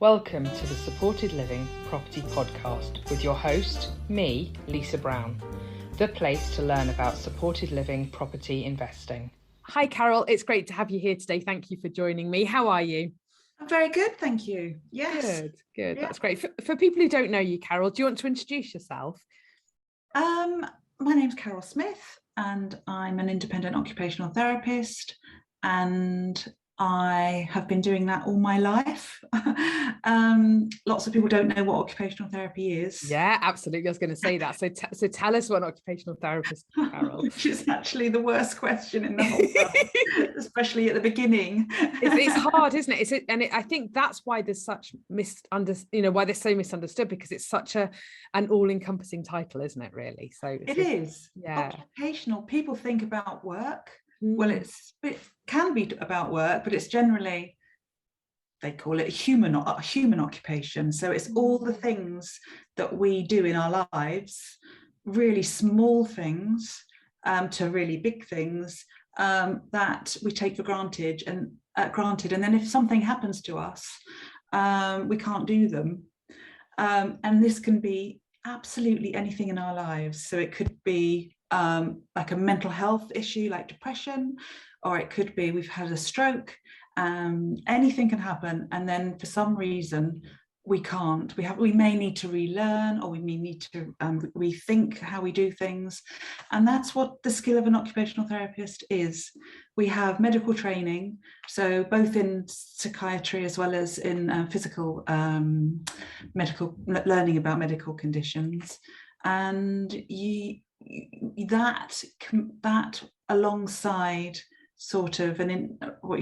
Welcome to the Supported Living Property Podcast with your host, me, Lisa Brown, the place to learn about supported living property investing. Hi, Carole. It's great to have you here today. Thank you for joining me. How are you? I'm very good, thank you. Yes. Good. Yeah. That's great. For people who don't know you, Carole, do you want to introduce yourself? My name's Carole Smyth and I'm an independent occupational therapist, and I have been doing that all my life. Lots of people don't know what occupational therapy is. Yeah, absolutely. I was going to say that. So tell us what an occupational therapist is, Carole. Which is actually the worst question in the whole world, especially at the beginning. It's hard, isn't it? I think that's why there's such why they're so misunderstood, because it's such an all-encompassing title, isn't it? Really. So it is. Yeah. Occupational. People think about work. Well, it can be about work, but it's generally, they call it a human occupation. So it's all the things that we do in our lives, really small things to really big things that we take for granted. And then if something happens to us, we can't do them. And this can be absolutely anything in our lives. So it could be like a mental health issue like depression, or it could be we've had a stroke. Anything can happen, and then for some reason we can't. We may need to relearn, or we may need to rethink how we do things, and that's what the skill of an occupational therapist is. We have medical training, so both in psychiatry as well as in physical medical learning about medical conditions, and that alongside sort of what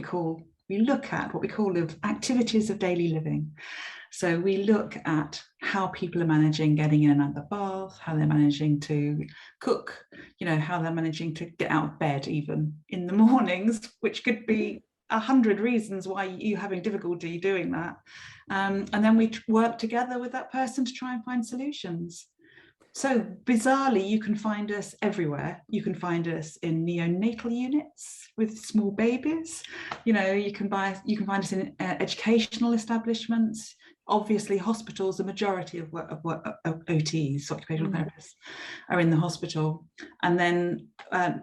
we look at what we call the activities of daily living. So we look at how people are managing getting in and out of the bath, how they're managing to cook, how they're managing to get out of bed even in the mornings, which could be 100 reasons why you're having difficulty doing that. And then we work together with that person to try and find solutions. So bizarrely, you can find us everywhere. You can find us in neonatal units with small babies. You can find us in educational establishments. Obviously, hospitals. The majority of OTs, occupational therapists, are in the hospital. And then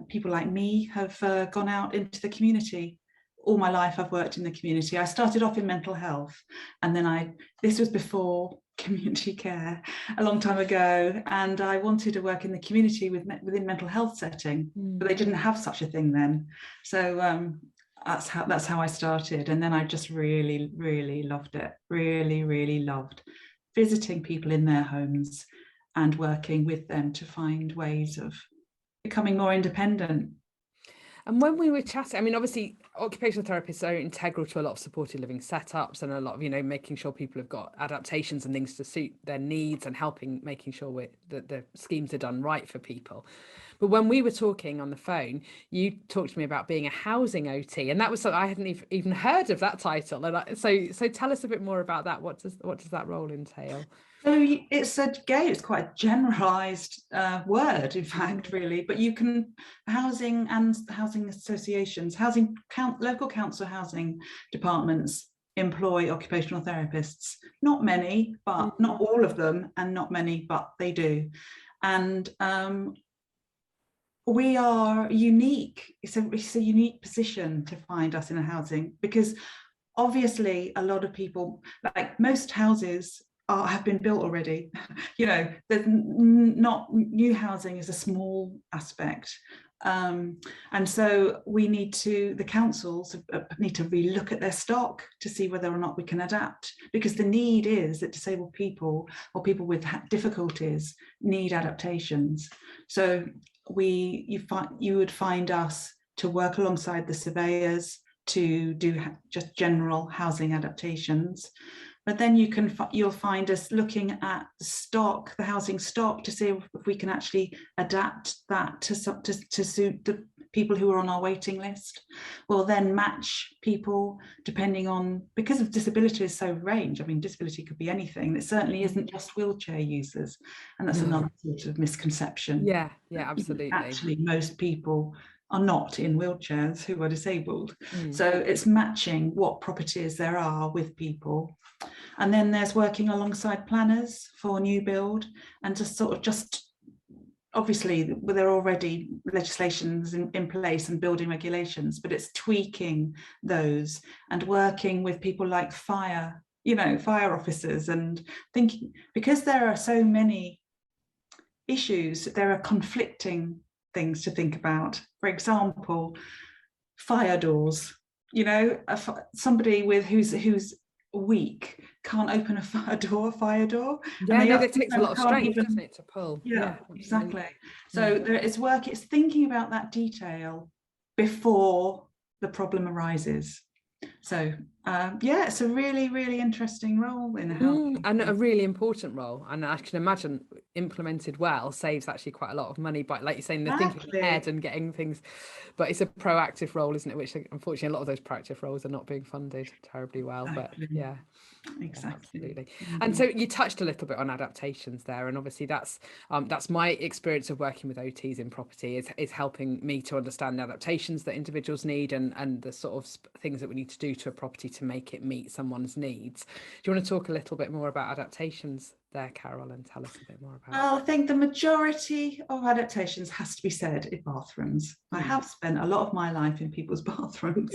people like me have gone out into the community. All my life, I've worked in the community. I started off in mental health, and then this was before community care a long time ago, and I wanted to work in the community within mental health setting, but they didn't have such a thing then. So that's how I started, and then I just really, really loved it. Really, really loved visiting people in their homes and working with them to find ways of becoming more independent. And when we were chatting, obviously occupational therapists are integral to a lot of supported living setups, and a lot of, making sure people have got adaptations and things to suit their needs, and making sure that the schemes are done right for people. But when we were talking on the phone, you talked to me about being a housing OT, and that was something I hadn't even heard of that title. And so tell us a bit more about that. What does that role entail? So it's quite a generalised word, in fact, really. But you can housing and housing associations, local council housing departments employ occupational therapists. Not many, but not all of them, and not many, but they do. And we are unique. It's a unique position to find us in a housing, because obviously a lot of people, like most houses, have been built already. There's not new housing is a small aspect, and so the councils need to relook at their stock to see whether or not we can adapt, because the need is that disabled people or people with difficulties need adaptations. So you would find us to work alongside the surveyors to do just general housing adaptations. But then you'll find us looking at the housing stock, to see if we can actually adapt that to suit the people who are on our waiting list. We'll then match people depending on, because of disability is so range. Disability could be anything. It certainly isn't just wheelchair users, and that's another sort of misconception. Yeah, absolutely. Actually, most people are not in wheelchairs who are disabled. So it's matching what properties there are with people. And then there's working alongside planners for new build, and just obviously there are already legislations in place and building regulations, but it's tweaking those and working with people like fire officers, and thinking, because there are so many issues, there are conflicting things to think about. For example, fire doors, somebody who's weak can't open a fire door. Yeah, no, that takes a lot of strength, doesn't it, to pull? Yeah, exactly. So there is work, it's thinking about that detail before the problem arises. So it's a really, really interesting role in help, and a really important role, and I can imagine implemented well saves actually quite a lot of money by, like you're saying, the thinking ahead and getting things. But it's a proactive role, isn't it, which unfortunately a lot of those proactive roles are not being funded terribly well. Exactly. But yeah, exactly. Absolutely. And so you touched a little bit on adaptations there, and obviously that's my experience of working with OTs in property is helping me to understand the adaptations that individuals need, and the sort of things that we need to do to a property to make it meet someone's needs. Do you want to talk a little bit more about adaptations there, Carole, and tell us a bit more about Well, I think the majority of adaptations, has to be said, in bathrooms. I have spent a lot of my life in people's bathrooms.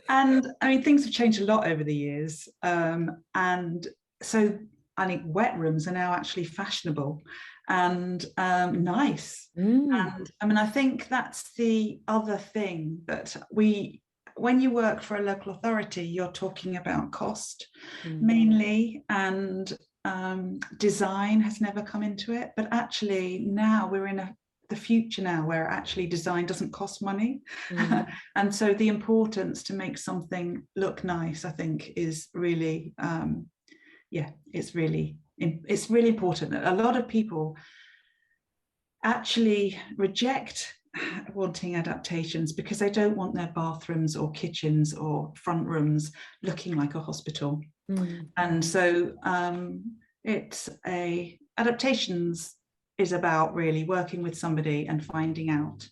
And I mean, things have changed a lot over the years. And so I think wet rooms are now actually fashionable and nice. And I mean, I think that's the other thing, that when you work for a local authority, you're talking about cost mainly, and design has never come into it. But actually now we're in the future now, where actually design doesn't cost money. And so the importance to make something look nice, I think, is really it's really important. A lot of people actually reject wanting adaptations because they don't want their bathrooms or kitchens or front rooms looking like a hospital. And so adaptations is about really working with somebody and finding out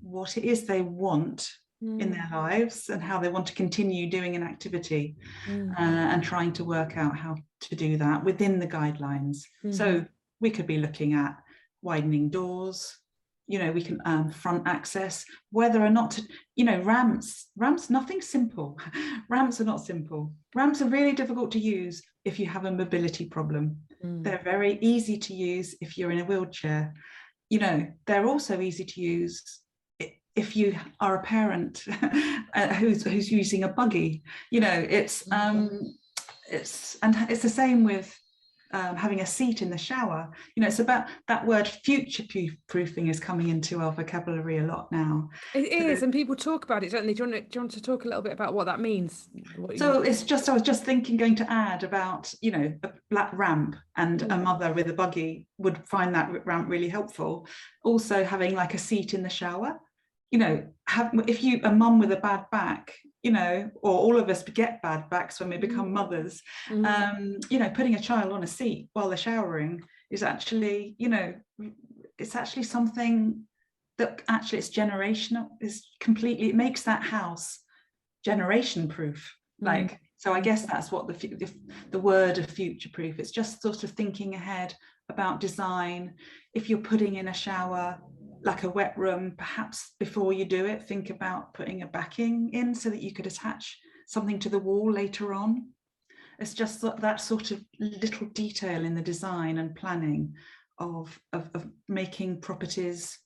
what it is they want in their lives and how they want to continue doing an activity, and trying to work out how to do that within the guidelines. So we could be looking at widening doors, we can front access, whether or not to, ramps, nothing simple. Ramps are not simple. Ramps are really difficult to use if you have a mobility problem. They're very easy to use if you're in a wheelchair. They're also easy to use if you are a parent who's using a buggy. It's the same with having a seat in the shower. It's about that word future proofing is coming into our vocabulary a lot now. It is, and people talk about it, don't they? Do you want to talk a little bit about what that means? I was just thinking, going to add about, a black ramp, and a mother with a buggy would find that ramp really helpful. Also having like a seat in the shower, if you a mum with a bad back, or all of us get bad backs when we become mothers, putting a child on a seat while they're showering is actually, it's actually something that actually it's generational, it makes that house generation proof. So I guess that's what the word of future proof, it's just sort of thinking ahead about design. If you're putting in a shower, like a wet room, perhaps before you do it, think about putting a backing in so that you could attach something to the wall later on. It's just that sort of little detail in the design and planning of making properties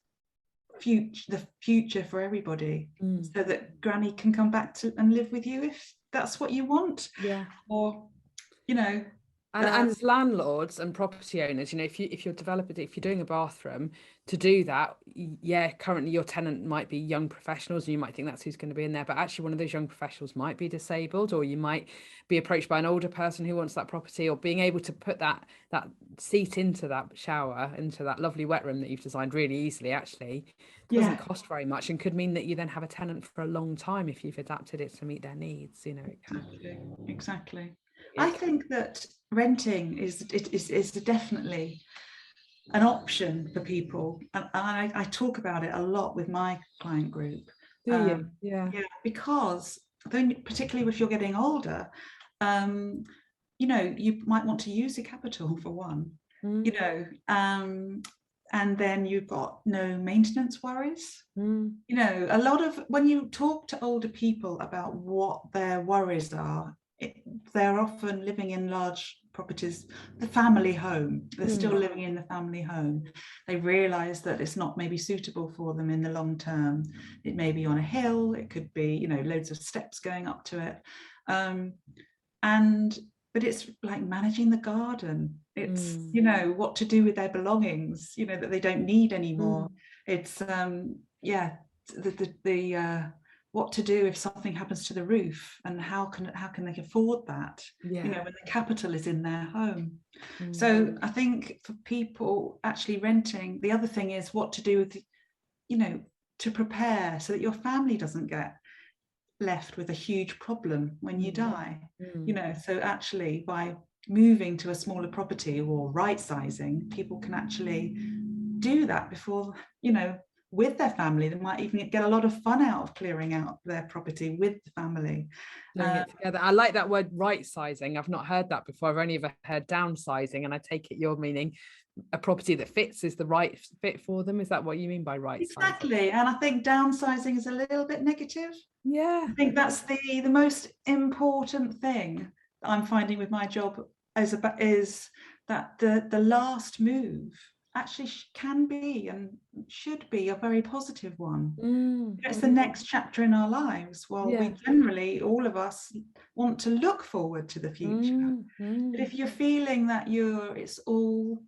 the future for everybody, so that Granny can come back to and live with you if that's what you want. Or and as landlords and property owners, if you're developing, if you're doing a bathroom, to do that, currently your tenant might be young professionals and you might think that's who's going to be in there, but actually one of those young professionals might be disabled, or you might be approached by an older person who wants that property, or being able to put that seat into that shower, into that lovely wet room that you've designed really easily, actually doesn't cost very much, and could mean that you then have a tenant for a long time if you've adapted it to meet their needs. Exactly. I think that renting is definitely an option for people, and I talk about it a lot with my client group. Do you? Because then, particularly if you're getting older, you might want to use your capital for one, and then you've got no maintenance worries. A lot of, when you talk to older people about what their worries are, they're often living in large properties, the family home. They're still living in the family home. They realize that it's not maybe suitable for them in the long term. It may be on a hill, it could be, loads of steps going up to it. But it's like managing the garden. It's, what to do with their belongings, that they don't need anymore. It's, what to do if something happens to the roof, and how can they afford that, when the capital is in their home. So I think for people actually renting, the other thing is what to do with, to prepare so that your family doesn't get left with a huge problem when you die. So actually by moving to a smaller property or right sizing, people can actually do that before, with their family. They might even get a lot of fun out of clearing out their property with the family. Doing it together. I like that word, right sizing. I've not heard that before. I've only ever heard downsizing, and I take it you're meaning a property that fits is the right fit for them. Is that what you mean by right sizing? Exactly. And I think downsizing is a little bit negative. I think that's the most important thing that I'm finding with my job is that the last move actually can be and should be a very positive one. It's the next chapter in our lives. Well, we generally, all of us, want to look forward to the future. But if you're feeling that it's all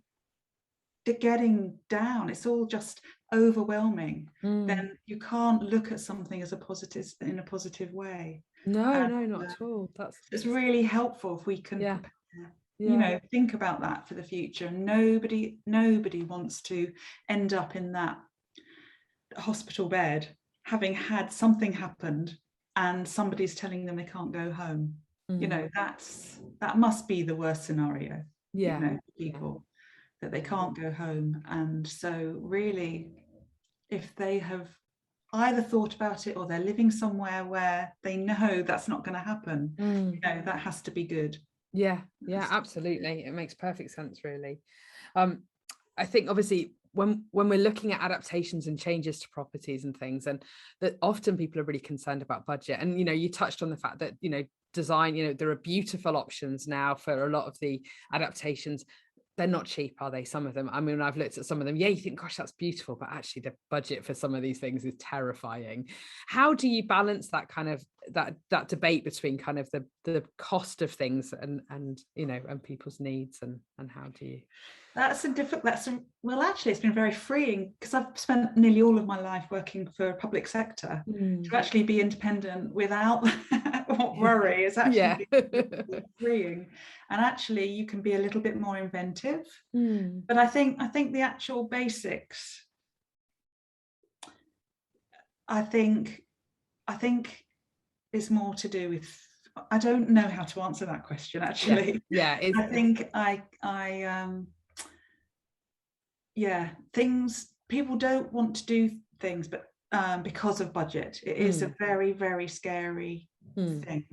getting down, it's all just overwhelming, then you can't look at something as in a positive way. No, not at all. It's really helpful if we can prepare, think about that for the future. Nobody wants to end up in that hospital bed having had something happened and somebody's telling them they can't go home. That must be the worst scenario. People that they can't go home. And so really, if they have either thought about it or they're living somewhere where they know that's not going to happen, that has to be good. Absolutely. It makes perfect sense, really. I think obviously when we're looking at adaptations and changes to properties and things, and that often people are really concerned about budget, and you touched on the fact that design, there are beautiful options now for a lot of the adaptations. They're not cheap, are they? Some of them. I mean, I've looked at some of them. You think, gosh, that's beautiful, but actually the budget for some of these things is terrifying. How do you balance that kind of that debate between kind of the cost of things and people's needs, and how do you? Well, actually, it's been very freeing, because I've spent nearly all of my life working for a public sector. To actually be independent without worry is actually freeing, and actually you can be a little bit more inventive. But I think the actual basics, I think is more to do with, I don't know how to answer that question, actually. I think people don't want to do things, but because of budget. It is a very, very scary thing.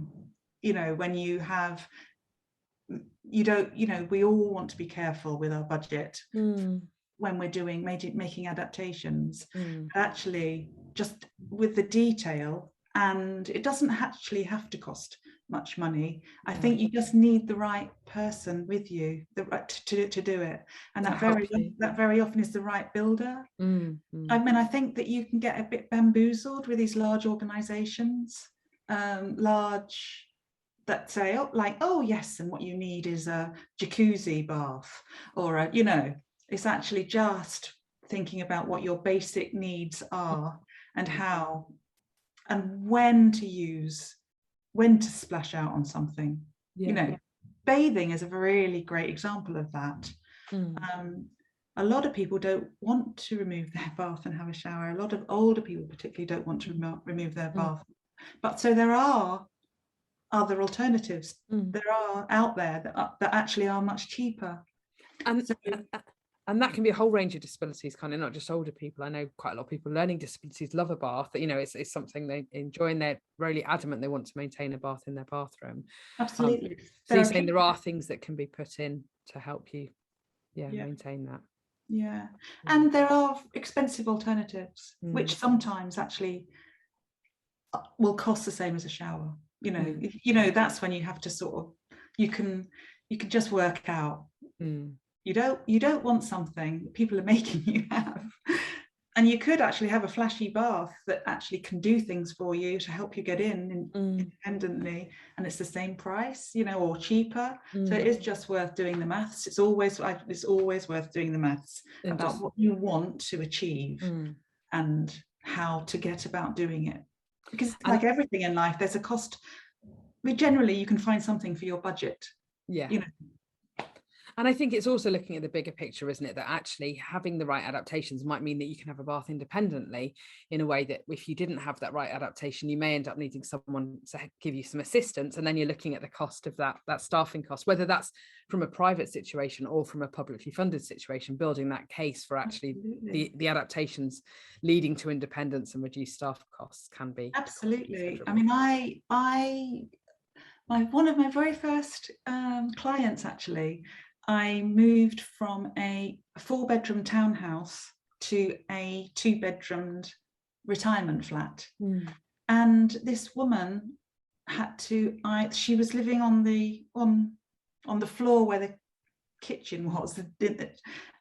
When you have, we all want to be careful with our budget when we're making adaptations. Actually, just with the detail, and it doesn't actually have to cost much money. I think you just need the right person with you, to do it, and that very often is the right builder. I mean, I think that you can get a bit bamboozled with these large organizations, that say, oh yes, and what you need is a jacuzzi bath, or it's actually just thinking about what your basic needs are, and how and when to splash out on something. Bathing is a really great example of that. A lot of people don't want to remove their bath and have a shower. A lot of older people particularly don't want to remove their bath. But so there are other alternatives. There are out there that actually are much cheaper. And And that can be a whole range of disabilities, kind of not just older people. I know quite a lot of people with learning disabilities love a bath. You know, it's something they enjoy, and they're really adamant they want to maintain a bath in their bathroom. Absolutely. So you're saying there are things that can be put in to help you, maintain that. Yeah. And there are expensive alternatives, which sometimes actually will cost the same as a shower. You know, that's when you have to sort of, you can just work out. You don't want something people are making you have. And you could actually have a flashy bath that actually can do things for you to help you get in independently, and it's the same price, you know, or cheaper. So it is just worth doing the maths. It's always worth doing the maths about what you want to achieve and how to get about doing it. Because like everything in life, there's a cost. Generally, you can find something for your budget. Yeah. You know. And I think it's also looking at the bigger picture, isn't it? That actually having the right adaptations might mean that you can have a bath independently, in a way that if you didn't have that right adaptation, you may end up needing someone to give you some assistance. And then you're looking at the cost of that staffing cost, whether that's from a private situation or from a publicly funded situation, building that case for actually the adaptations leading to independence and reduced staff costs can be. Absolutely. I mean, one of my very first clients, actually, I moved from a 4-bedroom townhouse to a 2-bedroomed retirement flat. And this woman had to, she was living on the floor where the kitchen was,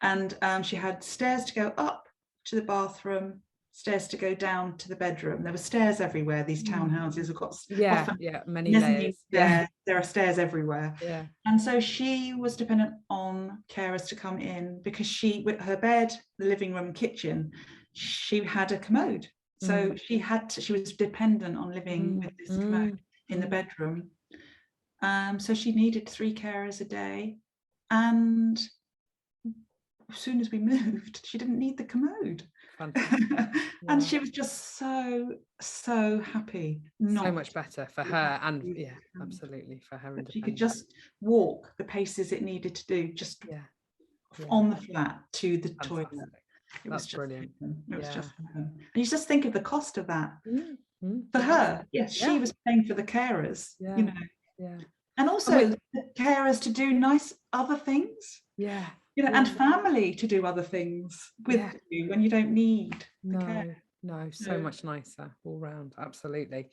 and she had stairs to go up to the bathroom, stairs to go down to the bedroom. There were stairs everywhere. These townhouses have got many layers. There are stairs everywhere. Yeah. And so she was dependent on carers to come in, because with her bed, the living room, kitchen, she had a commode. So she was dependent on living with this commode in the bedroom. So she needed 3 carers a day. And as soon as we moved, she didn't need the commode. And she was just so happy. So much better for her, and absolutely for her. She could just walk the paces it needed to do, just on the flat to the toilet. It was just brilliant. It was just and you just think of the cost of that for her. Yes, she was paying for the carers, you know. And also the carers to do nice other things. You know, and family to do other things with you when you don't need the care. No, so much nicer all round. Absolutely.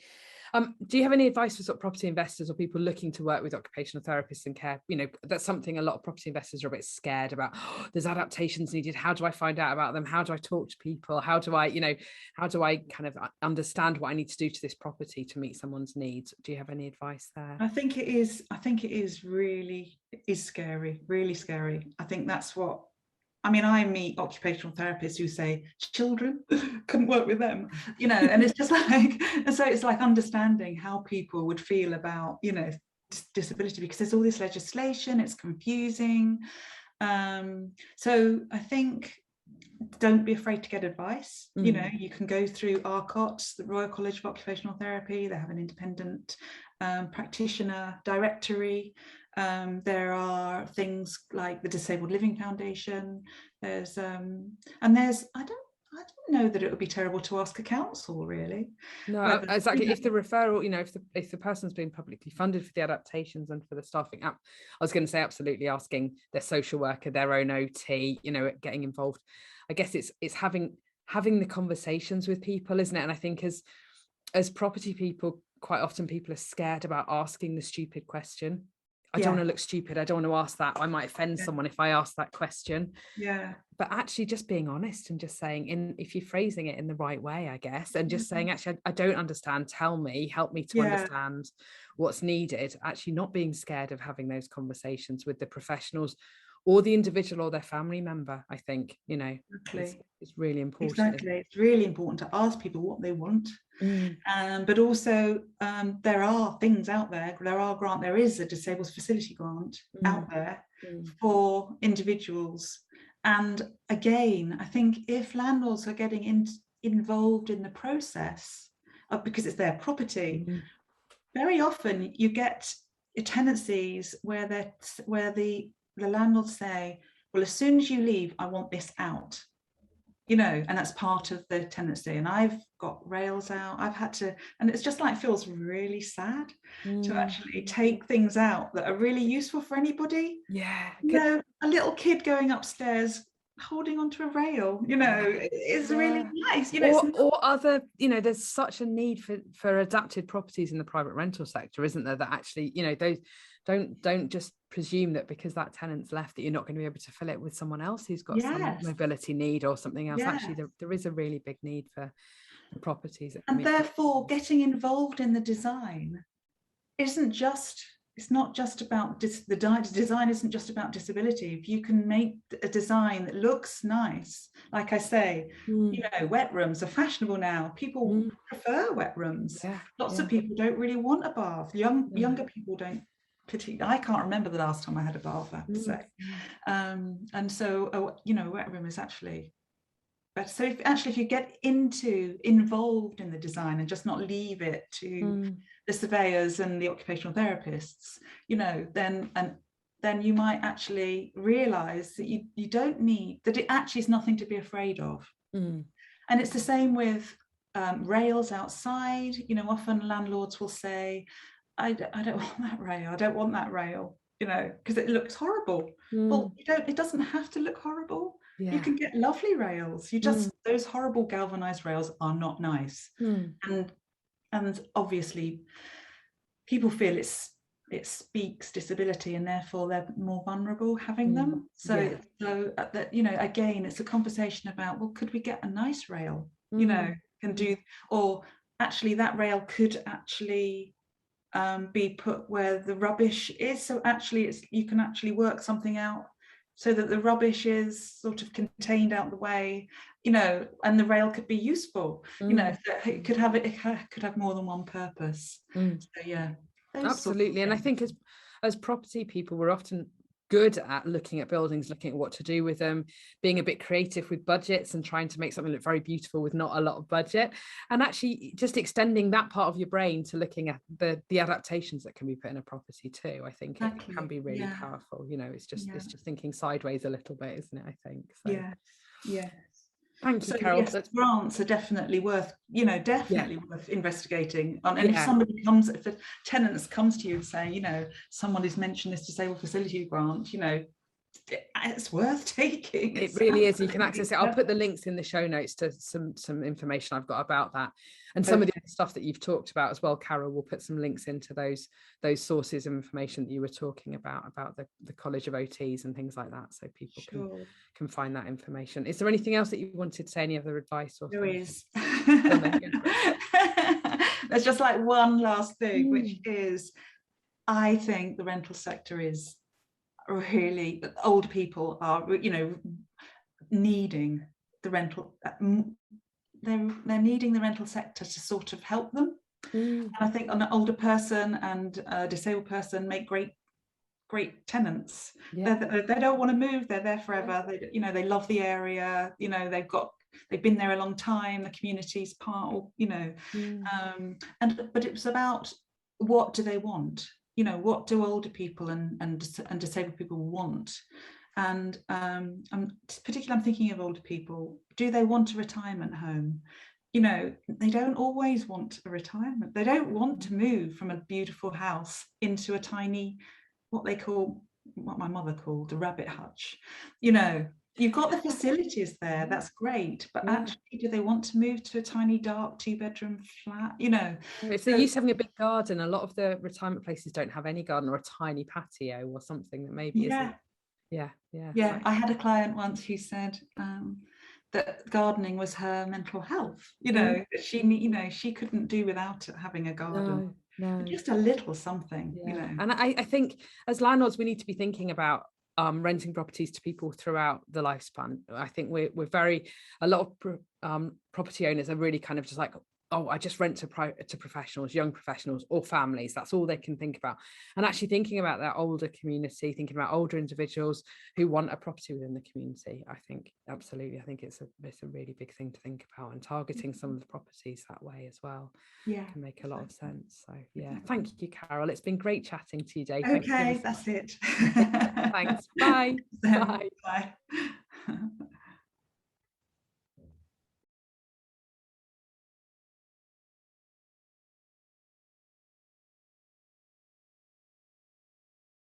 Do you have any advice for sort of property investors or people looking to work with occupational therapists and care? You know, that's something a lot of property investors are a bit scared about. Oh, there's adaptations needed. How do I find out about them? How do I talk to people? How do I kind of understand what I need to do to this property to meet someone's needs? Do you have any advice there? I think it is really scary, really scary. I think that's what, I mean, I meet occupational therapists who say children couldn't work with them, you know, and it's just like, and so it's like understanding how people would feel about, you know, disability, because there's all this legislation, it's confusing. So I think don't be afraid to get advice. You know, you can go through RCOTS, the Royal College of Occupational Therapy. They have an independent practitioner directory. There are things like the Disabled Living Foundation. There's I don't know that it would be terrible to ask a council, really. No, exactly. If the referral, you know, if the person's being publicly funded for the adaptations and for the staffing up, I was going to say absolutely asking their social worker, their own OT, you know, getting involved. I guess it's having the conversations with people, isn't it? And I think as property people, quite often people are scared about asking the stupid question. I don't want to look stupid. I don't want to ask that. I might offend someone if I ask that question. But actually just being honest and just saying, if you're phrasing it in the right way, I guess, and just saying, actually, I don't understand. Tell me, help me to understand what's needed. Actually not being scared of having those conversations with the professionals or the individual or their family member. I think, you know, it's really important. Exactly. It's really important to ask people what they want. But also there are things out there. There is a disabled facility grant out there for individuals. And again, I think if landlords are getting involved in the process, because it's their property, very often you get tenancies where the landlords say, well, as soon as you leave, I want this out, you know, and that's part of the tenancy. And I've got rails out, I've had to, and it's just like, feels really sad to actually take things out that are really useful for anybody. Yeah. You know, a little kid going upstairs holding onto a rail, you know, is really nice, you know. Or other, you know, there's such a need for adapted properties in the private rental sector, isn't there, that actually, you know, those don't just presume that because that tenant's left that you're not going to be able to fill it with someone else who's got some mobility need or something else. Actually, there is a really big need for properties. And therefore getting involved in the design it's not just about the design isn't just about disability. If you can make a design that looks nice, like I say, you know, wet rooms are fashionable now. People prefer wet rooms. Lots of people don't really want a bath. Younger people don't particularly. I can't remember the last time I had a bath, I have to say. And so, you know, a wet room is actually better. So if you get involved in the design and just not leave it to the surveyors and the occupational therapists, you know, then you might actually realize that you don't need, that it actually is nothing to be afraid of. And it's the same with rails outside. You know, often landlords will say, I don't want that rail, I don't want that rail, you know, because it looks horrible. Well, it doesn't have to look horrible. You can get lovely rails. Those horrible galvanized rails are not nice. And obviously people feel it speaks disability and therefore they're more vulnerable having them. So that, you know, again, it's a conversation about, well, could we get a nice rail, you know, or actually that rail could actually be put where the rubbish is. So actually you can actually work something out so that the rubbish is sort of contained out the way, you know, and the rail could be useful, you know, it could have more than one purpose. So yeah, absolutely. And I think as property people, we're often good at looking at buildings, looking at what to do with them, being a bit creative with budgets and trying to make something look very beautiful with not a lot of budget, and actually just extending that part of your brain to looking at the adaptations that can be put in a property too. I think it can be really powerful. You know, it's just thinking sideways a little bit, isn't it? I think so. Thank you, Carole. Yes, grants are definitely worth, you know, worth investigating on. And if a tenant comes to you and say, you know, someone has mentioned this disabled facility grant, you know, it's worth taking. It really is. You can access it. I'll put the links in the show notes to some information I've got about that, and some of the other stuff that you've talked about as well. Carole will put some links into those sources of information that you were talking about the College of OTs and things like that, so people can find that information. Is there anything else that you wanted to say? Any other advice? Or there is. There's just like one last thing, which is, I think the rental sector is really, older people are, you know, needing the rental, they're needing the rental sector to sort of help them. And I think an older person and a disabled person make great tenants. They don't want to move, they're there forever. They, you know, they love the area, you know, they've been there a long time, the community's part, you know. But it's about, what do they want? You know, what do older people and disabled people want? And I'm thinking of older people. Do they want a retirement home? You know, they don't always want a retirement. They don't want to move from a beautiful house into a tiny, what my mother called a rabbit hutch. You know, you've got the facilities there, that's great, but actually, do they want to move to a tiny dark 2-bedroom flat? You know, if they're used to having a big garden, a lot of the retirement places don't have any garden or a tiny patio or something that maybe isn't. Exactly. I had a client once who said that gardening was her mental health. You know, that she couldn't do without having a garden. No. Just a little something. You know, and I think as landlords we need to be thinking about renting properties to people throughout the lifespan. I think we're a lot of property owners are really kind of just like, oh, I just rent to professionals, young professionals or families. That's all they can think about. And actually thinking about that older community, thinking about older individuals who want a property within the community, I think absolutely, I think it's a really big thing to think about, and targeting some of the properties that way as well can make a lot of sense. So yeah, thank you, Carole. It's been great chatting to you today. Okay, that's it. Thanks. Bye. Bye. Bye.